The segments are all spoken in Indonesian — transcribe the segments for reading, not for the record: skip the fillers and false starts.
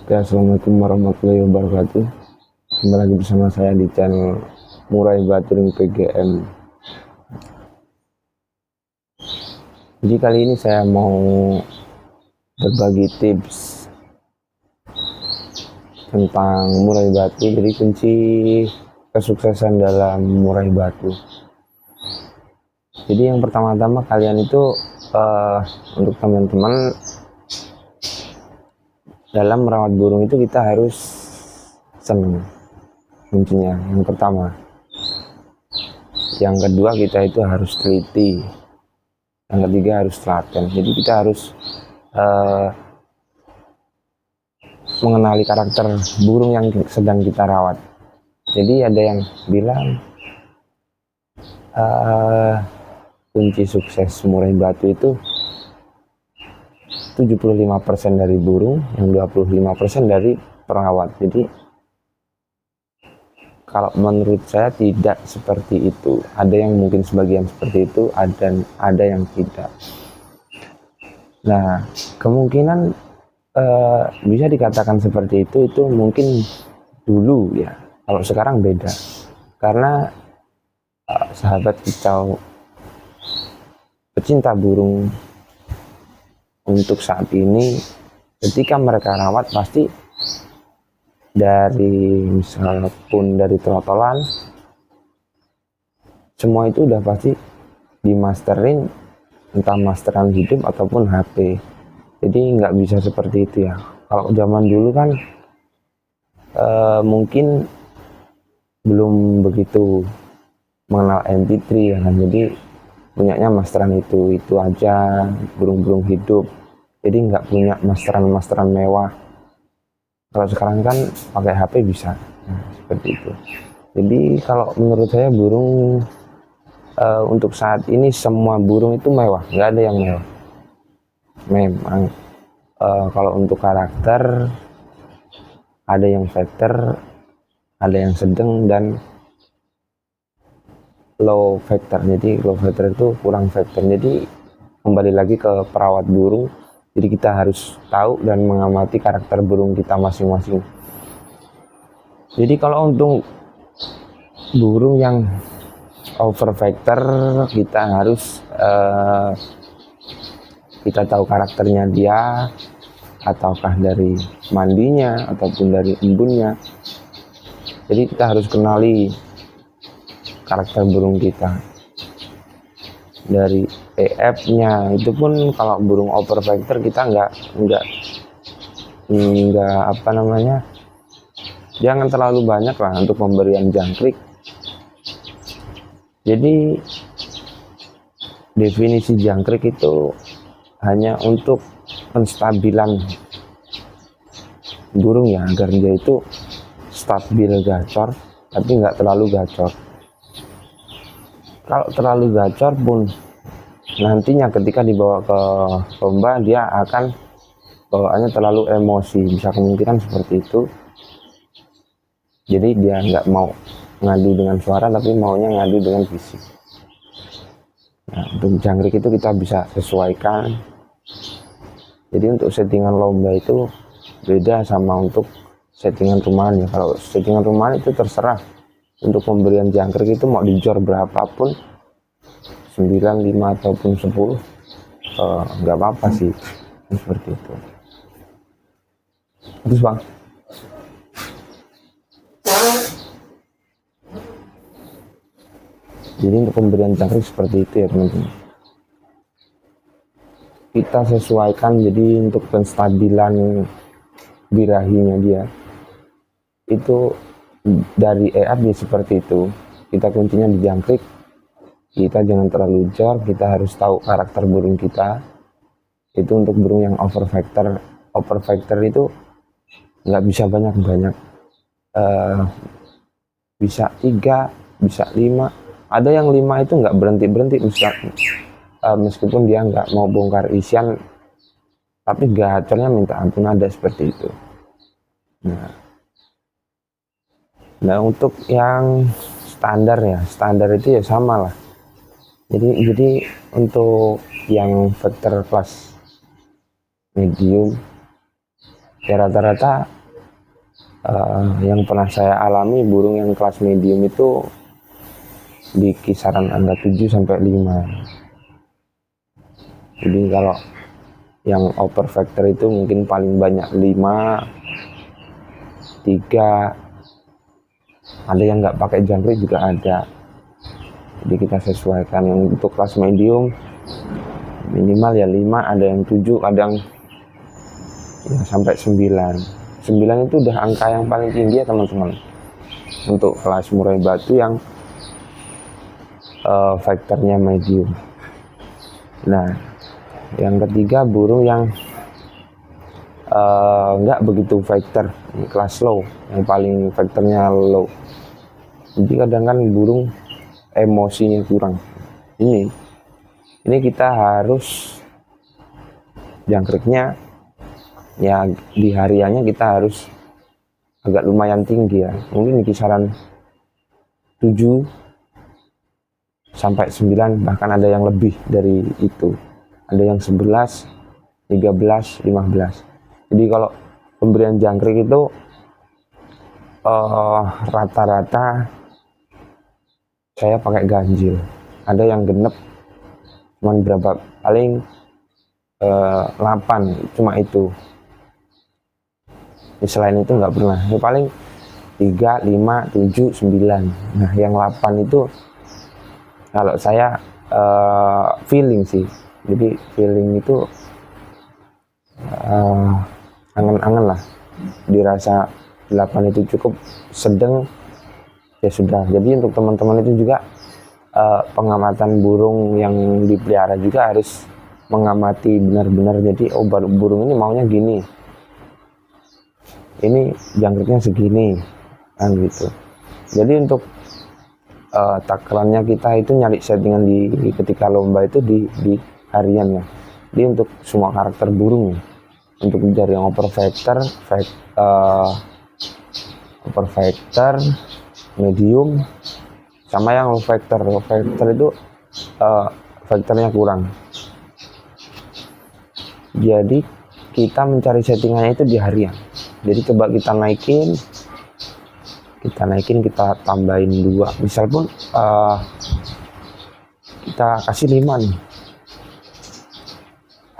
Oke, assalamualaikum warahmatullahi wabarakatuh. Kembali lagi bersama saya di channel Murai Baturing PGM. Jadi kali ini saya mau berbagi tips tentang murai batu. Jadi kunci kesuksesan dalam murai batu. Jadi yang pertama-tama kalian itu untuk teman-teman dalam merawat burung itu kita harus senang, kuncinya yang pertama. Yang kedua, kita itu harus teliti. Yang ketiga, harus telaten. Jadi kita harus mengenali karakter burung yang sedang kita rawat. Jadi ada yang bilang kunci sukses murai batu itu 75% dari burung, yang 25% dari perawat. Jadi kalau menurut saya tidak seperti itu. Ada yang mungkin sebagian seperti itu, ada yang tidak. Nah, kemungkinan bisa dikatakan seperti itu mungkin dulu ya. Kalau sekarang beda. Karena sahabat kicau pecinta burung untuk saat ini, ketika mereka rawat pasti dari misalpun dari trotolan, semua itu udah pasti dimasterin, entah masteran hidup ataupun HP. Jadi nggak bisa seperti itu ya. Kalau zaman dulu kan mungkin belum begitu mengenal MP3 ya kan. Jadi punyanya masteran itu aja, burung-burung hidup. Jadi nggak punya masteran mewah. Kalau sekarang kan pakai HP bisa, nah, seperti itu. Jadi kalau menurut saya burung untuk saat ini semua burung itu mewah, nggak ada yang mewah. Memang kalau untuk karakter ada yang factor, ada yang sedang dan low factor. Jadi low factor itu kurang factor. Jadi kembali lagi ke perawat burung. Jadi kita harus tahu dan mengamati karakter burung kita masing-masing. Jadi kalau untuk burung yang over factor, kita harus kita tahu karakternya dia, ataukah dari mandinya ataupun dari embunnya. Jadi kita harus kenali karakter burung kita dari EF-nya. Itu pun kalau burung over factor kita nggak apa namanya, jangan terlalu banyak lah untuk pemberian jangkrik. Jadi definisi jangkrik itu hanya untuk penstabilan burung ya, agar dia itu stabil gacor tapi nggak terlalu gacor. Kalau terlalu gacor pun nantinya ketika dibawa ke lomba dia akan bawaannya terlalu emosi, bisa kemungkinan seperti itu. Jadi dia nggak mau ngadu dengan suara tapi maunya ngadu dengan fisik. Nah, untuk jangkrik itu kita bisa sesuaikan. Jadi untuk settingan lomba itu beda sama untuk settingan rumahan ya. Kalau settingan rumahan itu terserah. Untuk pemberian jangkrik itu mau dijor berapapun, 9, 5 ataupun 10, nggak apa-apa sih, seperti itu. Terus bang, jadi untuk pemberian jangkrik seperti itu ya teman-teman. Kita sesuaikan, jadi untuk penstabilan birahinya dia itu dari EF seperti itu. Kita kuncinya di jangkrik. Kita jangan terlalu jor, kita harus tahu karakter burung kita. Itu untuk burung yang over factor. Over factor itu nggak bisa banyak-banyak, bisa 3, bisa 5. Ada yang 5 itu nggak berhenti meskipun dia nggak mau bongkar isian, tapi gacornya minta ampun, ada seperti itu. Nah untuk yang standar itu ya sama lah. Jadi untuk yang factor kelas medium Ya rata-rata yang pernah saya alami burung yang kelas medium itu di kisaran angka 7 sampai 5. Jadi kalau yang over factor itu mungkin paling banyak 5, 3, ada yang nggak pakai jangkrik juga ada. Jadi kita sesuaikan. Yang untuk kelas medium minimal ya 5, ada yang 7, kadang ya sampai 9. 9 itu udah angka yang paling tinggi ya teman-teman, untuk kelas murai batu yang faktornya medium. Nah, yang ketiga burung yang nggak begitu faktor, kelas low, yang paling faktornya low. Jadi kadang kan burung emosinya kurang. Ini kita harus jangkriknya ya di hariannya kita harus agak lumayan tinggi ya, mungkin di kisaran 7 sampai 9, bahkan ada yang lebih dari itu, ada yang 11, 13, 15. Jadi kalau pemberian jangkrik itu rata-rata saya pakai ganjil, ada yang genep cuman berapa, paling 8 cuma itu. Selain itu nggak pernah, ya paling 3, 5, 7, 9. Nah yang 8 itu kalau saya feeling sih, jadi feeling itu angen-angen lah, dirasa 8 itu cukup sedang ya sudah. Jadi untuk teman-teman itu juga pengamatan burung yang dipelihara juga harus mengamati benar-benar, jadi burung ini maunya gini, ini jangkriknya segini kan gitu. Jadi untuk takarannya kita itu nyari settingan di ketika lomba itu di harian ya. Jadi untuk semua karakter burung, untuk mencari yang over factor, medium, sama yang low factor. Low factor itu faktornya kurang. Jadi kita mencari settingannya itu di harian. Jadi coba kita naikin, kita tambahin 2, misal pun kita kasih 5 nih,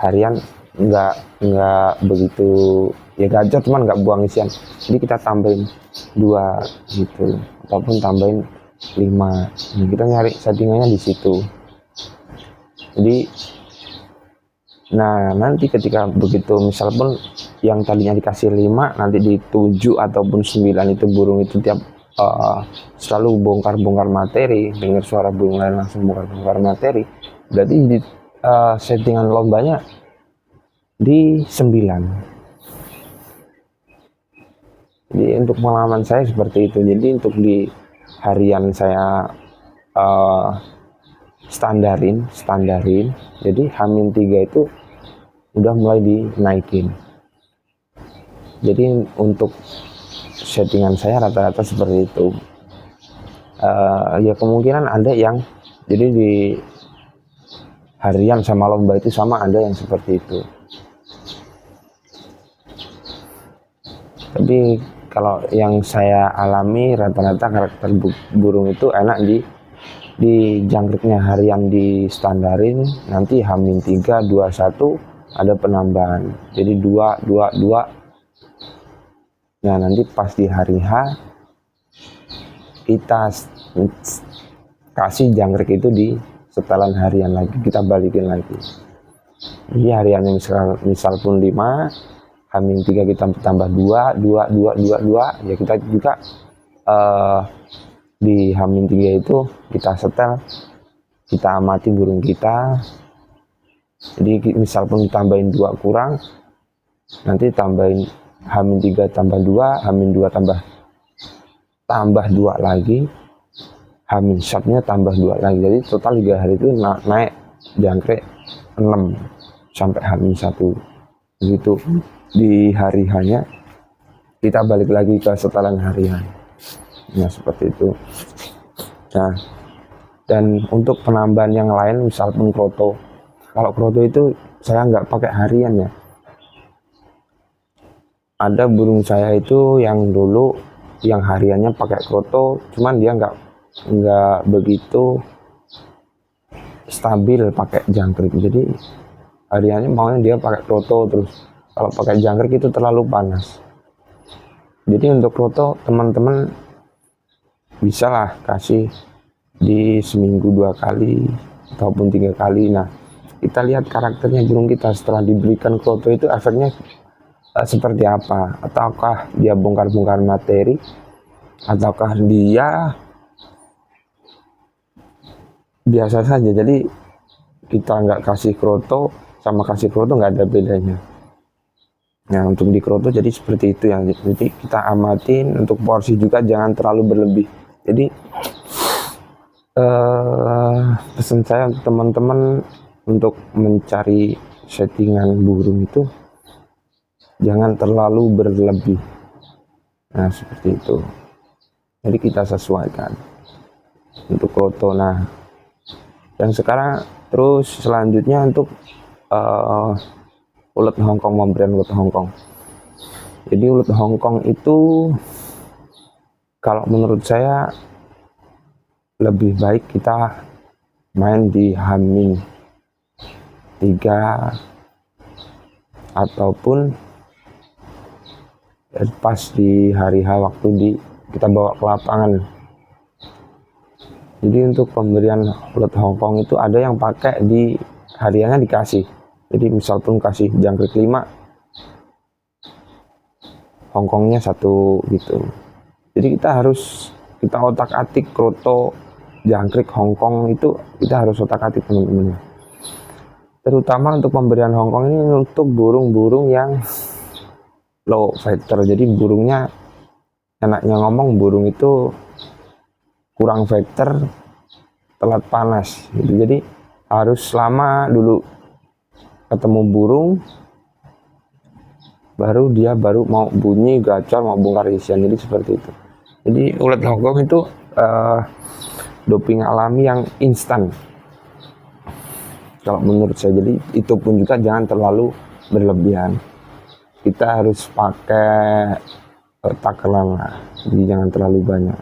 harian nggak begitu ya gacor, cuman nggak buang isian, jadi kita tambahin 2 gitu, ataupun tambahin 5. Nah, kita nyari settingannya di situ. Jadi nah nanti ketika begitu misal pun yang tadinya dikasih 5 nanti di 7 ataupun 9 itu burung itu tiap selalu bongkar materi, dengar suara burung lain langsung bongkar materi, berarti di settingan lombanya di 9. Jadi untuk pengalaman saya seperti itu. Jadi untuk di harian saya standarin, jadi H-3 itu udah mulai dinaikin. Jadi untuk settingan saya rata-rata seperti itu. Ya kemungkinan ada yang jadi di harian sama lomba itu sama, ada yang seperti itu. Tapi kalau yang saya alami rata-rata karakter burung itu enak di jangkriknya harian di standarin, nanti H-3, 21 ada penambahan, jadi 2. Nah nanti pas di hari H kita kasih jangkrik itu di setelan harian lagi, kita balikin lagi. Jadi hariannya misal pun 5, H-3 kita tambah 2, ya kita juga di H-3 itu kita setel, kita amati burung kita. Jadi misal pun tambahin 2 kurang, nanti tambahin H-3 tambah 2, H-2 tambah 2 lagi, H-1-nya tambah 2 lagi. Jadi total 3 hari itu naik jangkrik 6 sampai H-1 begitu. Di hari hanya kita balik lagi ke setelan harian. Nah seperti itu. Nah dan untuk penambahan yang lain misalkan kroto, kalau kroto itu saya nggak pakai harian ya, ada burung saya itu yang dulu yang hariannya pakai kroto, cuman dia nggak begitu stabil pakai jangkrik. Jadi hariannya maunya dia pakai kroto terus. Kalau pakai jangkrik itu terlalu panas. Jadi untuk kroto teman-teman bisa lah kasih di seminggu 2 kali ataupun 3 kali. Nah, kita lihat karakternya burung kita setelah diberikan kroto itu efeknya seperti apa, ataukah dia bongkar-bongkar materi, ataukah dia biasa saja. Jadi kita nggak kasih kroto sama kasih kroto nggak ada bedanya. Nah, untuk di kroto jadi seperti itu yang jadi kita amatin. Untuk porsi juga jangan terlalu berlebih. Jadi pesan saya untuk teman-teman untuk mencari settingan burung itu jangan terlalu berlebih. Nah, seperti itu. Jadi kita sesuaikan untuk kroto. Nah, yang sekarang terus selanjutnya untuk ulet Hongkong, pemberian ulet Hongkong. Jadi ulet Hongkong itu kalau menurut saya lebih baik kita main di H-3 ataupun pas di hari H waktu kita bawa ke lapangan. Jadi untuk pemberian ulet Hongkong itu ada yang pakai di hariannya dikasih. Jadi misal pun kasih jangkrik 5, Hongkongnya 1 gitu. Jadi kita otak-atik kroto, jangkrik, Hongkong itu kita harus otak-atik teman-teman. Terutama untuk pemberian Hongkong ini untuk burung-burung yang low factor. Jadi burungnya, enaknya ngomong burung itu kurang factor, telat panas gitu. Jadi harus lama dulu ketemu burung baru dia mau bunyi gacor, mau bongkar isian. Jadi seperti itu. Jadi ulet Hongkong itu doping alami yang instan kalau menurut saya. Jadi itu pun juga jangan terlalu berlebihan. Kita harus pakai takaran lah, jadi jangan terlalu banyak.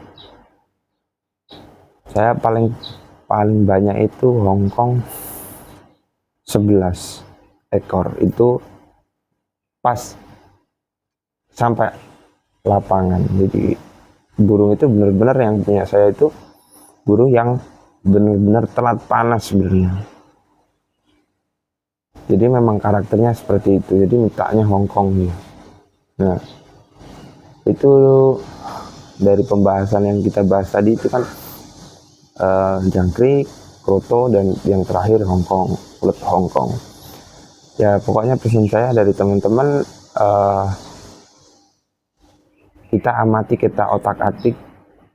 Saya paling banyak itu Hongkong 11 ekor itu pas sampai lapangan. Jadi burung itu benar-benar yang punya saya itu burung yang benar-benar telat panas sebenarnya. Jadi memang karakternya seperti itu. Jadi mintanya Hongkong nih. Nah, itu dari pembahasan yang kita bahas tadi itu kan jangkrik, kroto, dan yang terakhir Hongkong, ulet Hongkong. Ya pokoknya pesan saya dari teman-teman, kita amati, kita otak-atik.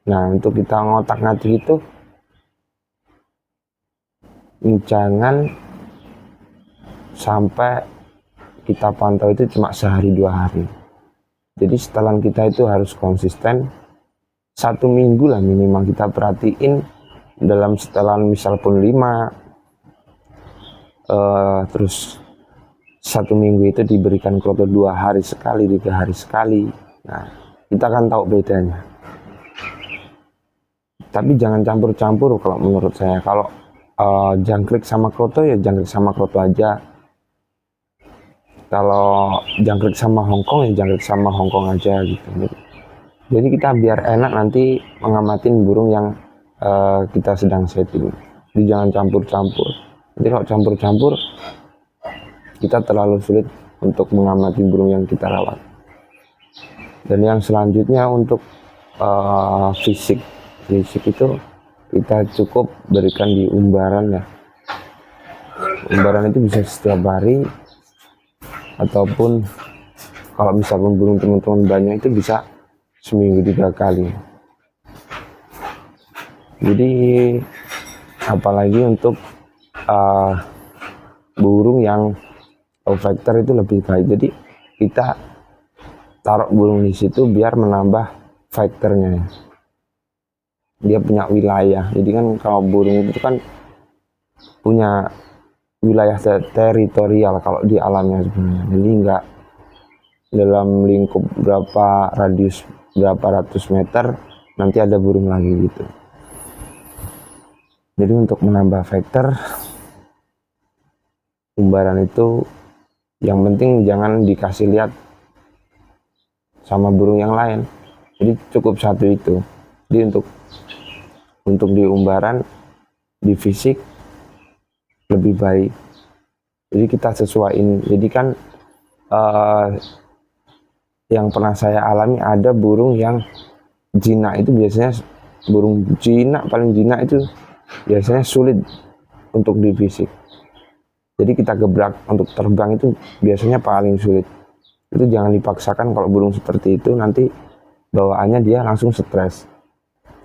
Nah, untuk kita ngotak-ngatik itu jangan sampai kita pantau itu cuma sehari 2 hari. Jadi setelan kita itu harus konsisten 1 minggu lah minimal kita perhatiin dalam setelan, misal pun 5 terus 1 minggu itu diberikan kroto 2 hari sekali, 3 hari sekali. Nah, kita akan tahu bedanya. Tapi jangan campur-campur kalau menurut saya. Kalau jangkrik sama kroto ya jangkrik sama kroto aja. Kalau jangkrik sama Hongkong ya jangkrik sama Hongkong aja gitu. Jadi kita biar enak nanti mengamatin burung yang kita sedang setting. Jadi jangan campur-campur. Jadi kalau campur-campur kita terlalu sulit untuk mengamati burung yang kita rawat. Dan yang selanjutnya untuk fisik itu kita cukup berikan di umbaran ya. Umbaran itu bisa setiap hari, ataupun kalau misalkan burung teman-teman banyak itu bisa seminggu 3 kali. Jadi apalagi untuk burung yang low factor itu lebih baik. Jadi kita taruh burung di situ biar menambah factornya. Dia punya wilayah. Jadi kan kalau burung itu kan punya wilayah teritorial kalau di alamnya sebenarnya. Jadi dalam lingkup berapa radius berapa ratus meter nanti ada burung lagi gitu. Jadi untuk menambah vektor umbaran itu yang penting jangan dikasih lihat sama burung yang lain, jadi cukup satu itu. Jadi untuk di umbaran, di fisik lebih baik, jadi kita sesuaiin. Jadi kan yang pernah saya alami, ada burung yang jinak itu biasanya, burung jinak paling jinak itu biasanya sulit untuk di fisik. Jadi kita gebrak untuk terbang itu biasanya paling sulit. Itu jangan dipaksakan. Kalau burung seperti itu nanti bawaannya dia langsung stres.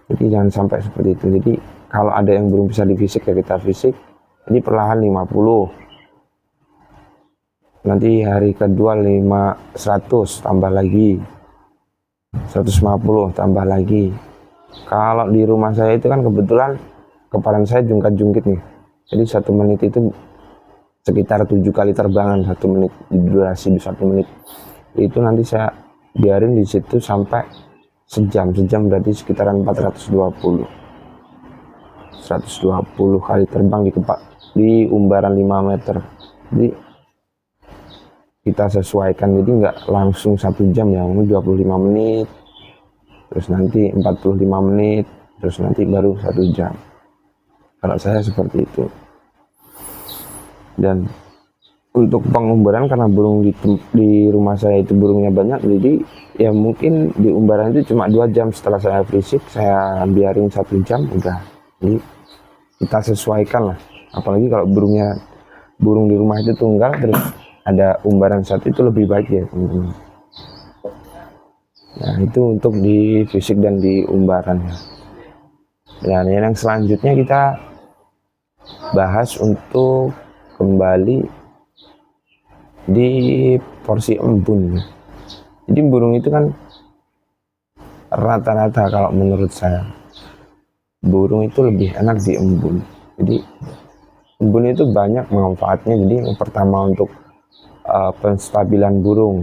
Jadi jangan sampai seperti itu. Jadi kalau ada yang belum bisa di fisik ya kita fisik. Jadi perlahan 50. Nanti hari kedua 100 tambah lagi. 150 tambah lagi. Kalau di rumah saya itu kan kebetulan kepalan saya jungkat-jungkit nih. Jadi 1 menit itu sekitar 7 kali terbangan 1 menit, durasi 1 menit itu nanti saya biarin di situ sampai sejam berarti sekitaran 420 kali terbang di umbaran 5 meter. Jadi kita sesuaikan, jadi nggak langsung 1 jam ya, 25 menit terus nanti 45 menit terus nanti baru 1 jam. Kalau saya seperti itu. Dan untuk pengumbaran, karena burung di rumah saya itu burungnya banyak, jadi ya mungkin di umbaran itu cuma 2 jam. Setelah saya fisik saya biarin 1 jam udah. Jadi kita sesuaikan lah, apalagi kalau burung di rumah itu tunggal terus ada umbaran satu, itu lebih baik ya teman-teman. Nah itu untuk di fisik dan di umbaran ya. Dan yang selanjutnya kita bahas untuk kembali di porsi embun. Jadi burung itu kan rata-rata kalau menurut saya burung itu lebih enak di embun. Jadi embun itu banyak manfaatnya. Jadi yang pertama untuk penstabilan burung,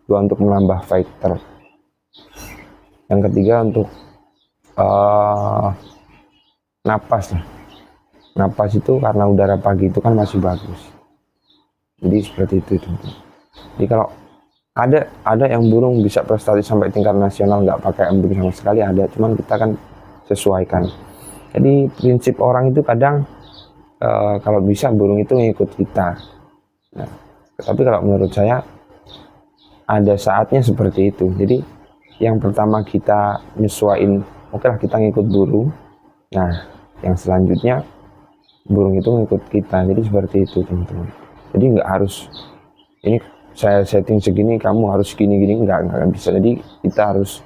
kedua untuk menambah fighter, yang ketiga untuk napas itu karena udara pagi itu kan masih bagus. Jadi seperti itu. Jadi kalau ada yang burung bisa prestasi sampai tingkat nasional nggak pakai embun sama sekali, ada, cuman kita kan sesuaikan. Jadi prinsip orang itu kadang kalau bisa burung itu ngikut kita. Nah, tapi kalau menurut saya ada saatnya seperti itu. Jadi yang pertama kita nyesuaiin, oke lah kita ngikut burung. Nah yang selanjutnya burung itu ngikut kita. Jadi seperti itu teman-teman. Jadi nggak harus ini saya setting segini kamu harus gini-gini, nggak bisa. Jadi kita harus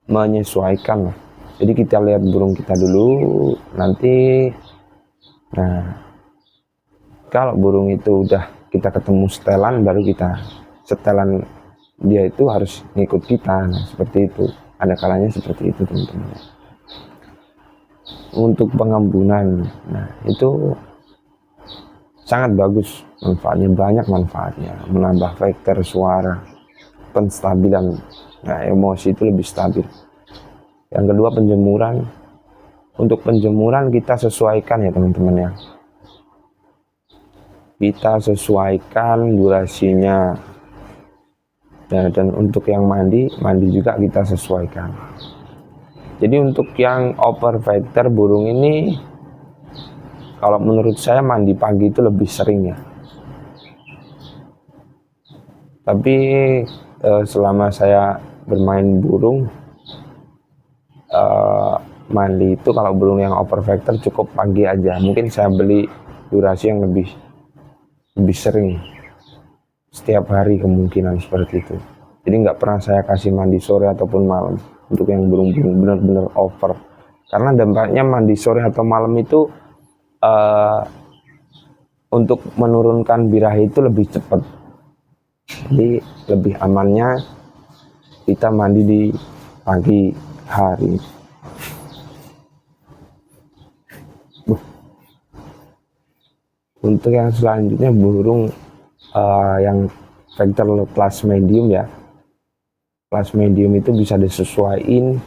menyesuaikan lah. Jadi kita lihat burung kita dulu, nanti nah kalau burung itu udah kita ketemu setelan, baru kita setelan dia itu harus ngikut kita. Nah seperti itu, ada kalanya seperti itu teman-teman. Untuk pengembunan, nah itu sangat bagus manfaatnya, banyak manfaatnya, menambah vektor suara, penstabilan, nah emosi itu lebih stabil. Yang kedua penjemuran. Untuk penjemuran kita sesuaikan ya teman-teman ya, kita sesuaikan durasinya. Dan untuk yang mandi juga kita sesuaikan. Jadi untuk yang overfeeder burung ini, kalau menurut saya mandi pagi itu lebih sering ya. Tapi selama saya bermain burung, mandi itu kalau burung yang overfeeder cukup pagi aja. Mungkin saya beli durasi yang lebih sering, setiap hari kemungkinan seperti itu. Jadi nggak pernah saya kasih mandi sore ataupun malam untuk yang burung-burung benar-benar over, karena dampaknya mandi sore atau malam itu untuk menurunkan birahi itu lebih cepat. Jadi lebih amannya kita mandi di pagi hari. Untuk yang selanjutnya burung yang vector kelas medium ya. Kelas medium itu bisa disesuaikan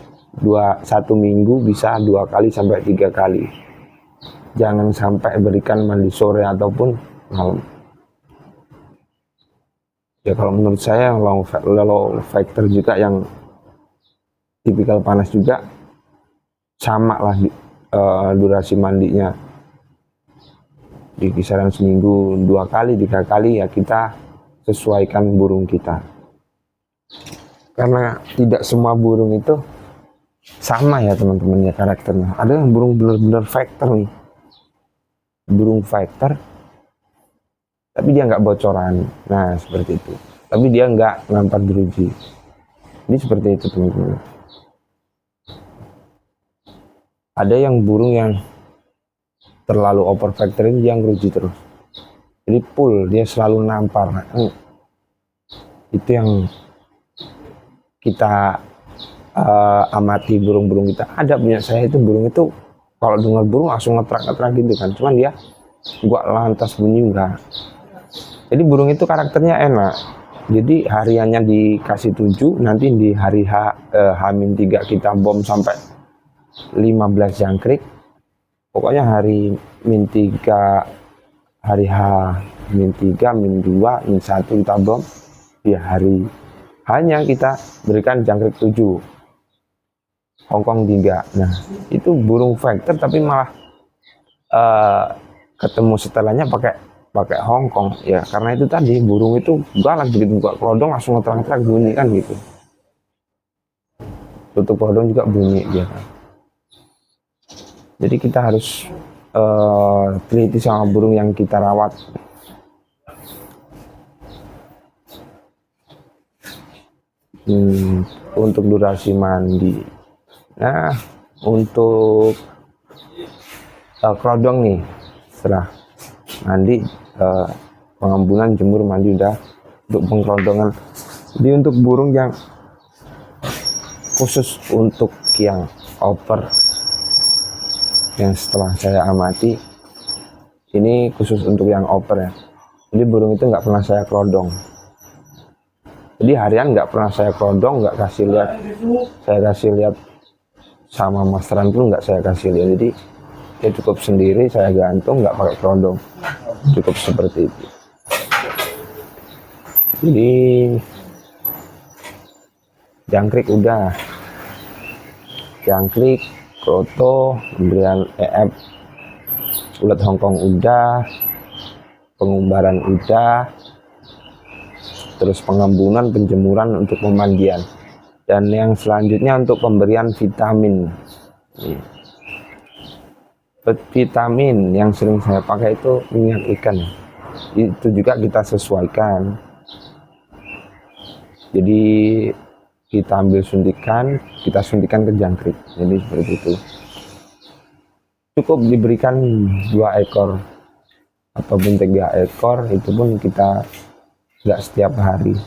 satu minggu bisa 2 kali sampai 3 kali. Jangan sampai berikan mandi sore ataupun malam. Ya kalau menurut saya low factor juga yang tipikal panas juga sama lah durasi mandinya di kisaran seminggu 2 kali 3 kali ya, kita sesuaikan burung kita, karena tidak semua burung itu sama ya teman-teman ya karakternya. Ada yang burung bener-bener factor nih, burung factor tapi dia nggak bocoran, nah seperti itu, tapi dia nggak ngampar jeruji. Ini seperti itu teman-teman. Ada yang burung yang terlalu over factor ini yang ngeruji terus, jadi full dia selalu nampar. Itu yang kita amati burung-burung kita. Ada punya saya itu burung itu kalau dengar burung langsung ngetrak-ngetrak gitu kan, cuman dia gua lantas bunyi enggak. Jadi burung itu karakternya enak, jadi hariannya dikasih 7, nanti di hari H-3 kita bom sampai 15 jangkrik. Pokoknya hari min 3, hari H-3, min 2, min 1 kita bom, di hari hanya kita berikan jangkrik 7, Hongkong 3. Nah itu burung factor tapi malah ketemu setelahnya pakai Hongkong ya, karena itu tadi burung itu galak, begitu buka kerodong langsung ngetrak-ngetrak bunyi kan gitu, tutup kerodong juga bunyi dia kan. Jadi kita harus teliti sama burung yang kita rawat. Untuk durasi mandi, nah untuk kerodong nih, setelah mandi pengembunan, jemur, mandi udah untuk pengkerodongan. Jadi untuk burung yang khusus untuk yang over, yang setelah saya amati ini khusus untuk yang over ya, jadi burung itu nggak pernah saya kerodong. Jadi harian nggak pernah saya kerodong, nggak kasih lihat, saya kasih lihat sama masteran pun nggak saya kasih lihat. Jadi dia cukup sendiri, saya gantung, nggak pakai kerodong, cukup seperti itu. Jadi jangkrik udah, jangkrik, kroto, pemberian EF, ulat Hongkong udah, pengumbaran udah, terus pengembunan, penjemuran untuk pemandian, dan yang selanjutnya untuk pemberian vitamin. Vitamin yang sering saya pakai itu minyak ikan, itu juga kita sesuaikan. Jadi kita ambil suntikan, kita suntikan ke jangkrik, jadi seperti itu. Cukup diberikan 2 ekor ataupun 3 ekor, itu pun kita nggak setiap hari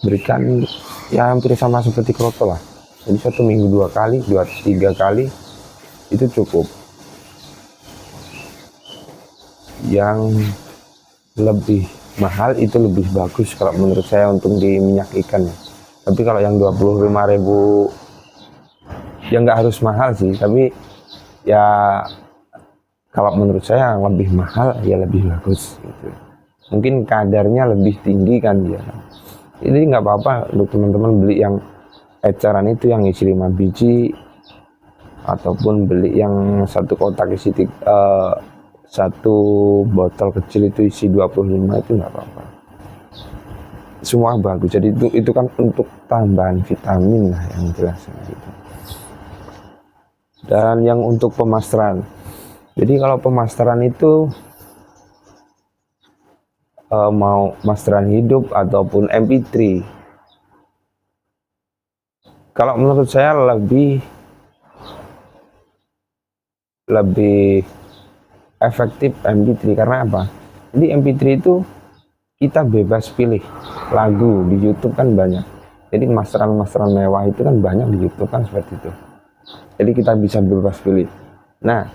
berikan, ya hampir sama seperti kroto lah. Jadi 1 minggu 2 kali, 2-3 kali itu cukup. Yang lebih mahal itu lebih bagus kalau menurut saya untuk di minyak ikan ya. Tapi kalau yang 25.000 ya nggak harus mahal sih, tapi ya kalau menurut saya yang lebih mahal ya lebih bagus gitu. Mungkin kadarnya lebih tinggi kan dia. Jadi nggak apa-apa untuk teman-teman beli yang eceran itu yang isi 5 biji, ataupun beli yang 1 kotak isi 1 botol kecil itu isi 25, itu nggak apa-apa, semua bagus. Jadi itu kan untuk tambahan vitamin lah yang jelas gitu. Dan yang untuk pemasteran, jadi kalau pemasteran itu mau masteran hidup ataupun MP3, kalau menurut saya lebih efektif MP3. Karena apa? Jadi MP3 itu kita bebas pilih lagu, di YouTube kan banyak. Jadi masteran mewah itu kan banyak di YouTube kan, seperti itu. Jadi kita bisa bebas pilih. Nah,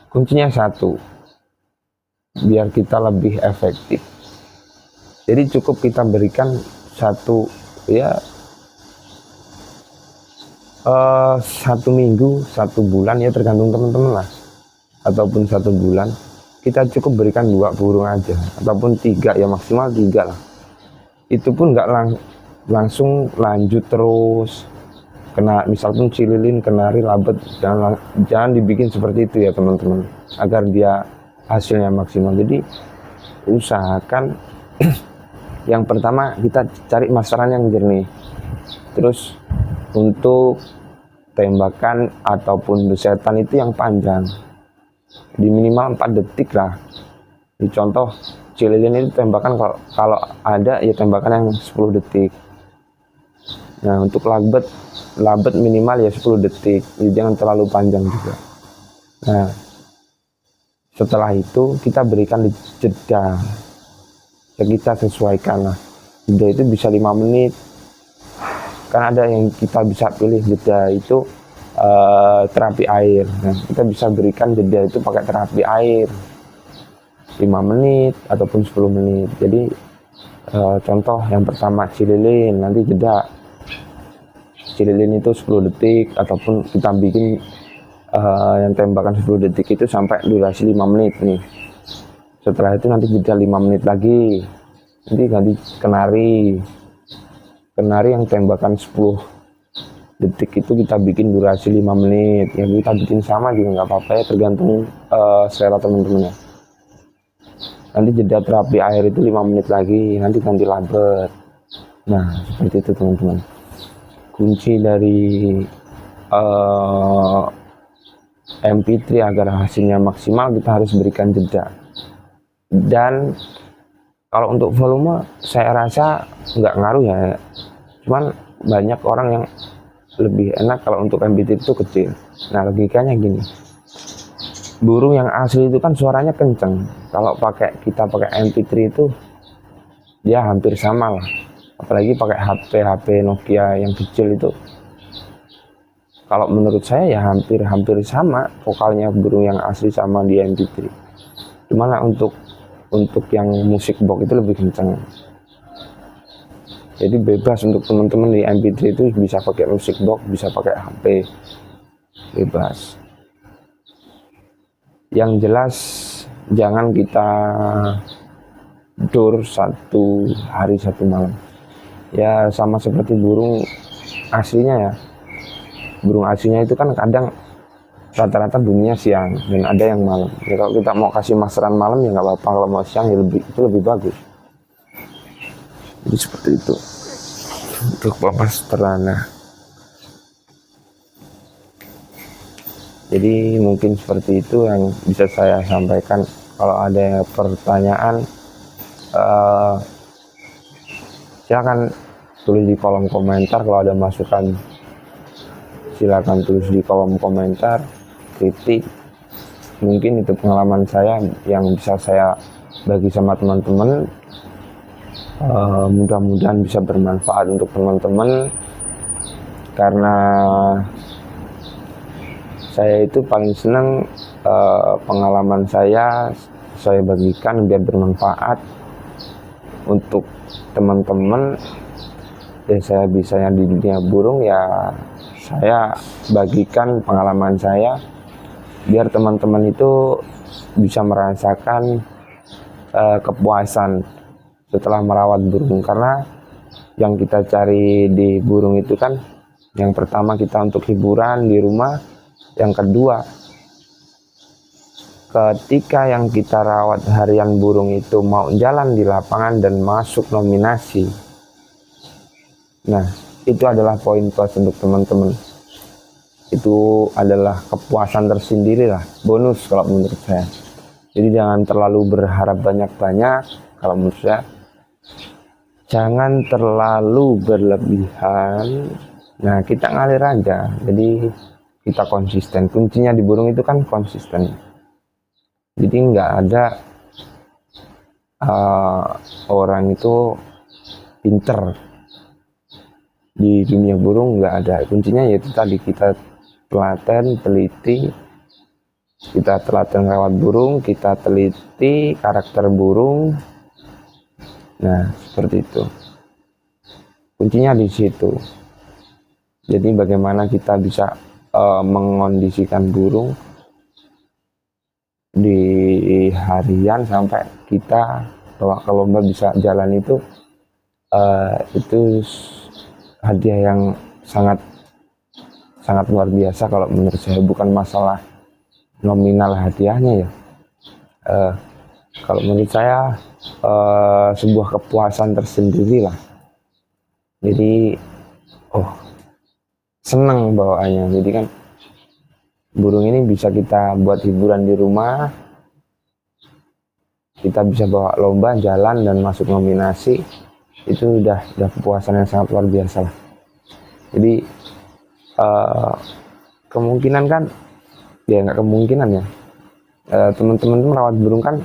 kuncinya satu, biar kita lebih efektif, Jadi cukup kita berikan satu ya 1 minggu, 1 bulan ya tergantung teman-teman lah, ataupun 1 bulan kita cukup berikan 2 burung aja, ataupun 3 ya, maksimal 3 lah. Itu pun nggak langsung lanjut terus kena, misalkan cililin, kenari, labet, jangan dibikin seperti itu ya teman-teman, agar dia hasilnya maksimal. Jadi usahakan yang pertama kita cari masaran yang jernih. Terus untuk tembakan ataupun desetan itu yang panjang, di minimal 4 detik lah. Di contoh cililin itu tembakan kalau ada ya tembakan yang 10 detik. Nah untuk labet minimal ya 10 detik, jadi jangan terlalu panjang juga. Nah setelah itu kita berikan jeda, ya kita sesuaikan lah, jeda itu bisa 5 menit, kan ada yang kita bisa pilih jeda itu terapi air. Nah kita bisa berikan jeda itu pakai terapi air 5 menit ataupun 10 menit. Jadi contoh yang pertama cililin, nanti jeda cililin itu 10 detik, ataupun kita bikin yang tembakan 10 detik itu sampai durasi 5 menit nih. Setelah itu nanti jeda 5 menit lagi, nanti ganti kenari yang tembakan 10 detik itu kita bikin durasi 5 menit. Ya kita bikin sama juga nggak apa-apa ya, tergantung selera teman-teman ya. Nanti jeda terapi air itu 5 menit lagi, nanti ganti labet. Nah seperti itu teman-teman. Kunci dari MP3 agar hasilnya maksimal, kita harus berikan jeda. Dan kalau untuk volume saya rasa nggak ngaruh ya, cuman banyak orang yang lebih enak kalau untuk MP3 itu kecil. Nah logikanya gini, burung yang asli itu kan suaranya kenceng, kalau kita pakai MP3 itu dia hampir sama lah, apalagi pakai HP Nokia yang kecil itu. Kalau menurut saya ya hampir sama vokalnya burung yang asli sama di MP3. Cuman untuk yang musik box itu lebih kencang. Jadi bebas untuk teman-teman di MP3 itu bisa pakai musik box, bisa pakai HP, bebas. Yang jelas jangan kita door 1 hari 1 malam. Ya sama seperti burung aslinya ya. Burung aslinya itu kan kadang rata-rata bunyinya siang dan ada yang malam. Ya kalau kita mau kasih masteran malam ya nggak apa-apa, kalau mau siang ya itu lebih bagus. Jadi seperti itu untuk pemasteran. Jadi mungkin seperti itu yang bisa saya sampaikan. Kalau ada pertanyaan silakan tulis di kolom komentar. Kalau ada masukan silakan tulis di kolom komentar, kritik. Mungkin itu pengalaman saya yang bisa saya bagi sama teman-teman. Mudah-mudahan bisa bermanfaat untuk teman-teman, karena saya itu paling senang pengalaman saya bagikan biar bermanfaat untuk teman-teman. Dan saya bisanya di dunia burung ya saya bagikan pengalaman saya biar teman-teman itu bisa merasakan kepuasan setelah merawat burung. Karena yang kita cari di burung itu kan yang pertama kita untuk hiburan di rumah, yang kedua ketika yang kita rawat harian burung itu mau jalan di lapangan dan masuk nominasi. Nah itu adalah poin plus untuk teman-teman. Itu adalah kepuasan tersendiri lah, bonus kalau menurut saya. Jadi jangan terlalu berharap banyak-banyak. Kalau menurut saya jangan terlalu berlebihan. Nah kita ngalir aja, jadi kita konsisten. Kuncinya di burung itu kan konsisten. Jadi nggak ada orang itu pinter di dunia burung, nggak ada. Kuncinya yaitu tadi kita telaten, teliti, kita telaten rawat burung, kita teliti karakter burung. Nah, seperti itu. Kuncinya di situ. Jadi bagaimana kita bisa mengondisikan burung di harian sampai kita bawa ke lomba bisa jalan itu hadiah yang sangat sangat luar biasa kalau menurut saya. Bukan masalah nominal hadiahnya ya, kalau menurut saya sebuah kepuasan tersendiri lah. Jadi senang bawaannya. Jadi kan burung ini bisa kita buat hiburan di rumah, kita bisa bawa lomba, jalan dan masuk nominasi. Itu udah kepuasan yang sangat luar biasa lah. Jadi kemungkinan kan ya nggak kemungkinan ya, teman-teman merawat burung kan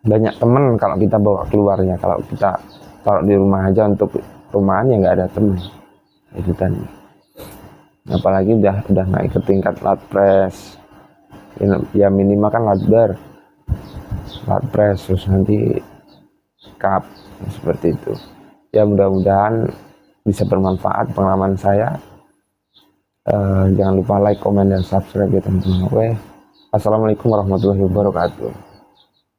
banyak teman kalau kita bawa keluarnya. Kalau kita taruh di rumah aja untuk rumahan ya nggak ada teman itu tadi. Apalagi udah naik ke tingkat latpres ya, minimal kan latpres terus nanti cup seperti itu ya. Mudah-mudahan bisa bermanfaat pengalaman saya. Jangan lupa like, komen, dan subscribe ya teman-teman. Oke, assalamualaikum warahmatullahi wabarakatuh.